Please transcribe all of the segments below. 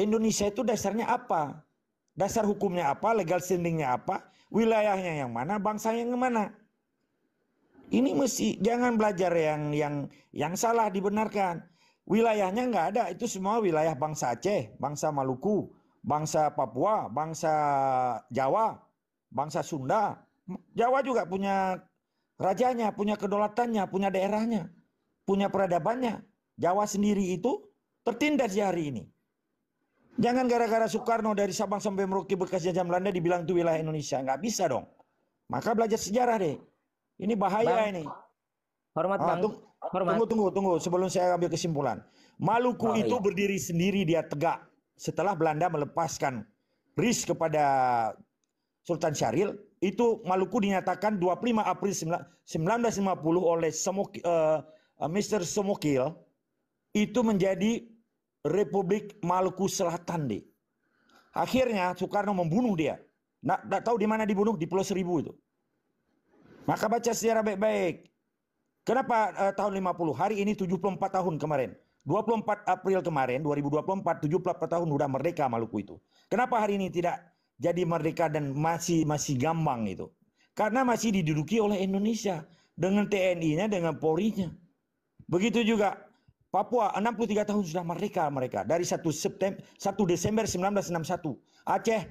Indonesia itu dasarnya apa? Dasar hukumnya apa? Legal standingnya apa? Wilayahnya yang mana? Bangsanya yang mana? Ini mesti jangan belajar yang salah dibenarkan. Wilayahnya nggak ada, itu semua wilayah bangsa Aceh, bangsa Maluku, bangsa Papua, bangsa Jawa, bangsa Sunda. Jawa juga punya rajanya, punya kedaulatannya, punya daerahnya, punya peradabannya. Jawa sendiri itu tertindas di hari ini. Jangan gara-gara Soekarno dari Sabang sampai Merauke bekas jajah Belanda dibilang itu wilayah Indonesia. Nggak bisa dong. Maka belajar sejarah deh. Ini bahaya Bang, ini. hormat Bang, hormat. Tunggu sebelum saya ambil kesimpulan. Maluku Oh itu iya. berdiri sendiri, dia tegak setelah Belanda melepaskan RIS kepada Sultan Syaril. Itu Maluku dinyatakan 25 April 1950 oleh Mr. Somokil itu menjadi Republik Maluku Selatan deh. Akhirnya Soekarno membunuh dia. Nggak tahu di mana dibunuh, di Pulau Seribu itu. Maka baca sejarah baik-baik. Kenapa tahun 50? Hari ini 74 tahun kemarin. 24 April kemarin 2024, 74 tahun udah merdeka Maluku itu. Kenapa hari ini tidak jadi merdeka dan masih gambang itu? Karena masih diduduki oleh Indonesia dengan TNI-nya, dengan Polri-nya. Begitu juga Papua 63 tahun sudah merdeka mereka dari 1 Desember 1961. Aceh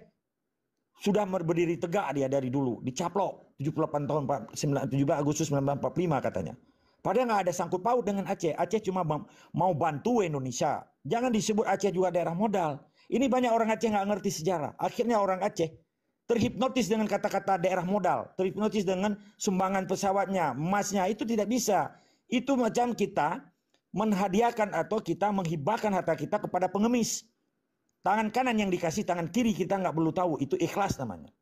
sudah berdiri tegak dia dari dulu, dicaplok 78 tahun 17 Agustus 1945 katanya. Padahal nggak ada sangkut paut dengan Aceh. Aceh cuma mau bantu Indonesia. Jangan disebut Aceh juga daerah modal. Ini banyak orang Aceh nggak ngerti sejarah. Akhirnya orang Aceh terhipnotis dengan kata-kata daerah modal, terhipnotis dengan sumbangan pesawatnya, emasnya. Itu tidak bisa. Itu macam kita menghadiahkan atau kita menghibahkan harta kita kepada pengemis. Tangan kanan yang dikasih, tangan kiri kita nggak perlu tahu. Itu ikhlas namanya.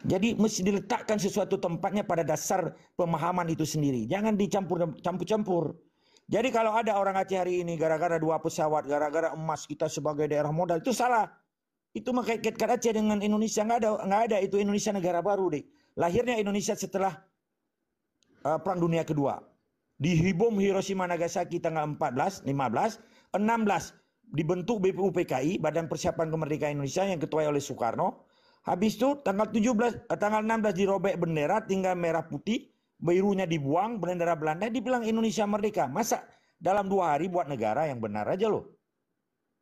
Jadi mesti diletakkan sesuatu tempatnya pada dasar pemahaman itu sendiri. Jangan dicampur-campur. Jadi kalau ada orang Aceh hari ini gara-gara 2 pesawat, gara-gara emas kita sebagai daerah modal, itu salah. Itu mengkaitkan Aceh dengan Indonesia. Nggak ada. Itu Indonesia negara baru deh. Lahirnya Indonesia setelah Perang Dunia Kedua. Dihibom Hiroshima Nagasaki tanggal 14, 15, 16 dibentuk BPUPKI, Badan Persiapan Kemerdekaan Indonesia yang ketuai oleh Soekarno. Habis itu tanggal 16 dirobek bendera, tinggal merah putih, birunya dibuang, bendera Belanda, dibilang Indonesia merdeka. Masa dalam 2 hari buat negara yang benar aja loh.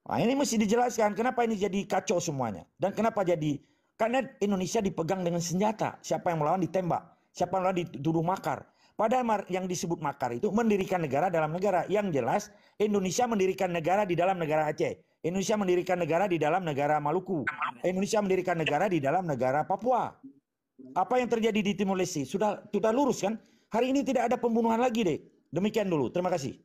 Nah, ini mesti dijelaskan kenapa ini jadi kacau semuanya. Dan kenapa jadi, karena Indonesia dipegang dengan senjata. Siapa yang melawan ditembak, siapa yang melawan dituduh makar. Padahal yang disebut makar itu mendirikan negara dalam negara. Yang jelas Indonesia mendirikan negara di dalam negara Aceh. Indonesia mendirikan negara di dalam negara Maluku. Indonesia mendirikan negara di dalam negara Papua. Apa yang terjadi di Timor Leste sudah lurus kan? Hari ini tidak ada pembunuhan lagi deh. Demikian dulu. Terima kasih.